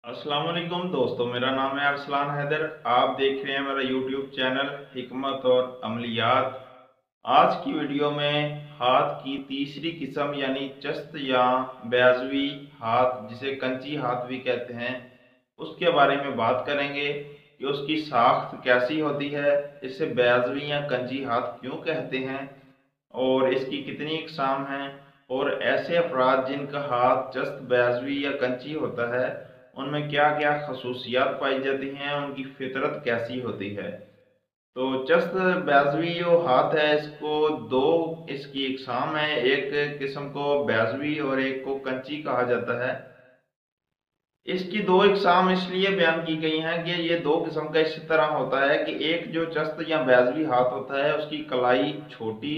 अस्सलाम वालेकुम दोस्तों, मेरा नाम है अरसलान हैदर। आप देख रहे हैं मेरा यूट्यूब चैनल हिकमत और अमलियात। आज की वीडियो में हाथ की तीसरी किस्म यानी चस्त या बैजवी हाथ, जिसे कंची हाथ भी कहते हैं, उसके बारे में बात करेंगे कि उसकी साख्त कैसी होती है, इसे बैजवी या कंची हाथ क्यों कहते हैं और इसकी कितनी इकसाम हैं, और ऐसे अफराद जिनका हाथ चस्त बैजवी या कंची होता है उनमें क्या क्या खसूसियात पाई जाती हैं, उनकी फितरत कैसी होती है। तो चस्त बैजवी जो हाथ है, इसको दो इसकी इकसाम है, एक किस्म को बैजवी और एक को कंची कहा जाता है। इसकी दो इकसाम इसलिए बयान की गई हैं कि ये दो किस्म का इस तरह होता है कि एक जो चस्त या बैजवी हाथ होता है उसकी कलाई छोटी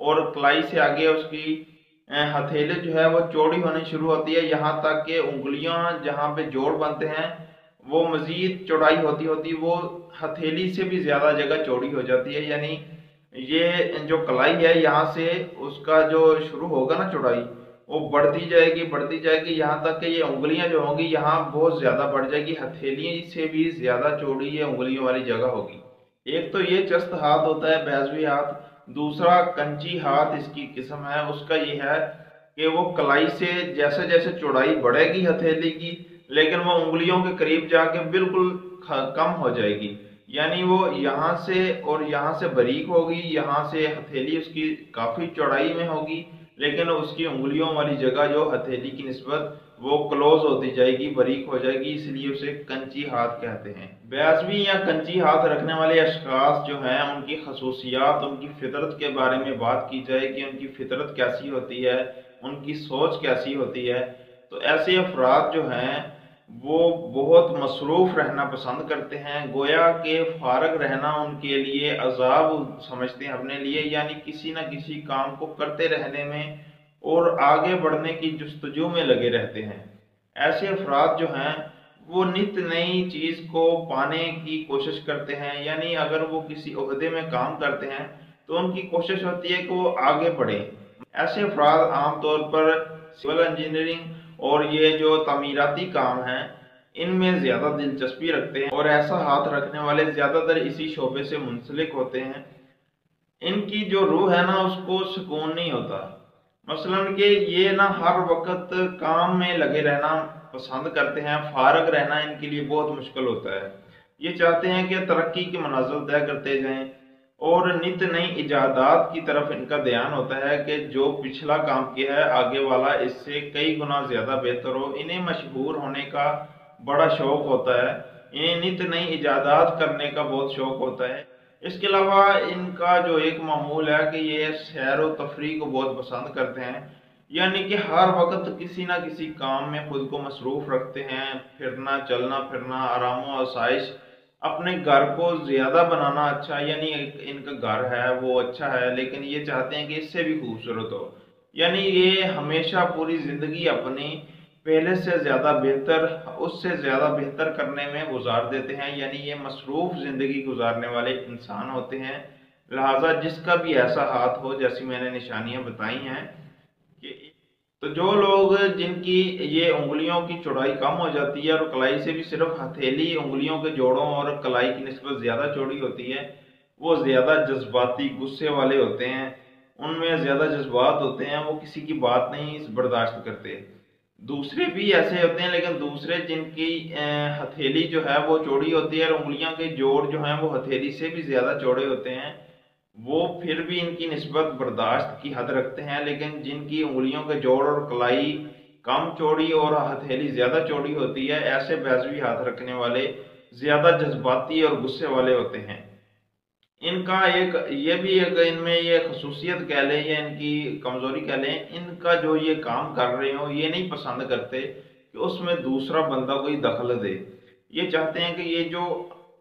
और कलाई से आगे उसकी हथेली जो है वो चौड़ी होनी शुरू होती है, यहाँ तक कि उंगलियां जहाँ पे जोड़ बनते हैं वो मजीद चौड़ाई होती होती वो हथेली से भी ज्यादा जगह चौड़ी हो जाती है। यानी ये जो कलाई है यहाँ से उसका जो शुरू होगा ना चौड़ाई, वो बढ़ती जाएगी यहाँ तक कि ये उंगलियां जो होंगी यहाँ बहुत ज्यादा बढ़ जाएगी, हथेली से भी ज्यादा चौड़ी ये उंगलियों वाली जगह होगी। एक तो ये चस्त हाथ होता है बैजवी हाथ। दूसरा कंची हाथ इसकी किस्म है, उसका ये है कि वो कलाई से जैसे जैसे चौड़ाई बढ़ेगी हथेली की, लेकिन वो उंगलियों के करीब जाके बिल्कुल कम हो जाएगी। यानी वो यहाँ से और यहाँ से बारीक होगी, यहाँ से हथेली उसकी काफी चौड़ाई में होगी, लेकिन उसकी उंगलियों वाली जगह जो हथेली की निस्बत वो क्लोज होती जाएगी, बारीक हो जाएगी, इसलिए उसे कंची हाथ कहते हैं। बैजवी या कंची हाथ रखने वाले अशखास जो हैं उनकी खसूसियात, उनकी फितरत के बारे में बात की जाए कि उनकी फितरत कैसी होती है, उनकी सोच कैसी होती है। तो ऐसे अफराद जो हैं वो बहुत मसरूफ रहना पसंद करते हैं, गोया के फारग रहना उनके लिए अजाब समझते हैं अपने लिए, यानी किसी न किसी काम को करते रहने में और आगे बढ़ने की जुस्तजू में लगे रहते हैं। ऐसे अफराद जो हैं वो नित नई चीज को पाने की कोशिश करते हैं, यानी अगर वो किसी ओहदे में काम करते हैं तो उनकी कोशिश होती है कि वो आगे बढ़े। ऐसे अफराद आमतौर पर सिविल इंजीनियरिंग और ये जो तमीराती काम है इनमें ज्यादा दिलचस्पी रखते हैं, और ऐसा हाथ रखने वाले ज्यादातर इसी शोबे से मुंसलिक होते हैं। इनकी जो रूह है ना उसको सुकून नहीं होता, मसलन कि ये ना हर वक्त काम में लगे रहना पसंद करते हैं, फारग रहना इनके लिए बहुत मुश्किल होता है। ये चाहते हैं कि तरक्की के मनाजिल तय करते जाएं और नित नई इजादात की तरफ इनका ध्यान होता है कि जो पिछला काम किया है आगे वाला इससे कई गुना ज्यादा बेहतर हो। इन्हें मशहूर होने का बड़ा शौक होता है, इन्हें नित नई इजादात करने का बहुत शौक होता है। इसके अलावा इनका जो एक मामूल है कि ये सैर व तफरी को बहुत पसंद करते हैं, यानी कि हर वक्त किसी ना किसी काम में खुद को मसरूफ रखते हैं। फिरना, चलना फिरना, आराम व आसाइश, अपने घर को ज्यादा बनाना अच्छा, यानी इनका घर है वो अच्छा है लेकिन ये चाहते हैं कि इससे भी खूबसूरत हो। यानी ये हमेशा पूरी जिंदगी अपनी पहले से ज्यादा बेहतर, उससे ज्यादा बेहतर करने में गुजार देते हैं, यानी ये मसरूफ जिंदगी गुजारने वाले इंसान होते हैं। लिहाजा जिसका भी ऐसा हाथ हो, जैसी मैंने निशानियां बताई हैं कि तो जो लोग जिनकी ये उंगलियों की चौड़ाई कम हो जाती है और कलाई से भी सिर्फ हथेली उंगलियों के जोड़ों और कलाई की निस्बत ज्यादा चौड़ी होती है, वो ज्यादा जज्बाती, गुस्से वाले होते हैं, उनमें ज्यादा जज्बात होते हैं, वो किसी की बात नहीं बर्दाश्त करते। दूसरे भी ऐसे होते हैं, लेकिन दूसरे जिनकी हथेली जो है वो चौड़ी होती है और उंगलियों के जोड़ जो हैं वो हथेली से भी ज्यादा चौड़े होते हैं, वो फिर भी इनकी निस्बत बर्दाश्त की हद रखते हैं। लेकिन जिनकी उंगलियों के जोड़ और कलाई कम चौड़ी और हथेली ज्यादा चौड़ी होती है, ऐसे बैजवी हाथ रखने वाले ज्यादा जज्बाती और गुस्से वाले होते हैं। इनका एक ये भी एक इनमें ये खसूसियत कह लें या इनकी कमजोरी कह लें, इनका जो ये काम कर रहे हो ये नहीं पसंद करते कि उसमें दूसरा बंदा कोई दखल दे। ये चाहते हैं कि ये जो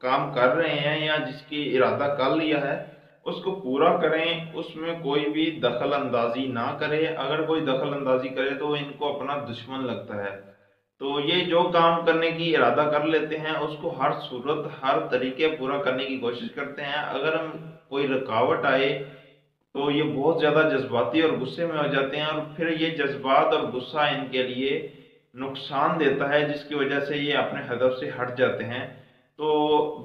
काम कर रहे हैं या जिसकी इरादा कर लिया है उसको पूरा करें, उसमें कोई भी दखल अंदाजी ना करे। अगर कोई दखल अंदाजी करे तो इनको अपना दुश्मन लगता है। तो ये जो काम करने की इरादा कर लेते हैं उसको हर सूरत हर तरीके पूरा करने की कोशिश करते हैं। अगर हम कोई रुकावट आए तो ये बहुत ज्यादा जज्बाती और गुस्से में हो जाते हैं, और फिर ये जज्बात और गुस्सा इनके लिए नुकसान देता है, जिसकी वजह से ये अपने हदफ से हट जाते हैं। तो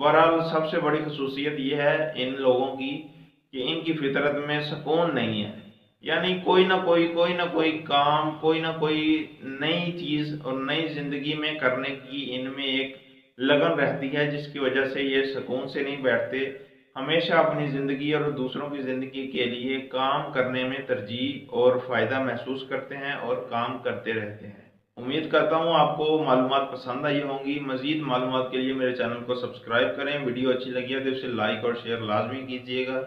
बहरहाल सबसे बड़ी खसूसियत ये है इन लोगों की कि इनकी फितरत में सुकून नहीं है, यानी कोई ना कोई काम, कोई ना कोई नई चीज और नई जिंदगी में करने की इनमें एक लगन रहती है, जिसकी वजह से ये सुकून से नहीं बैठते। हमेशा अपनी ज़िंदगी और दूसरों की ज़िंदगी के लिए काम करने में तरजीह और फ़ायदा महसूस करते हैं और काम करते रहते हैं। उम्मीद करता हूँ आपको मालूमात पसंद आई होंगी। मज़ीद मालूमात के लिए मेरे चैनल को सब्सक्राइब करें। वीडियो अच्छी लगी है तो इसे लाइक और शेयर लाजमी कीजिएगा।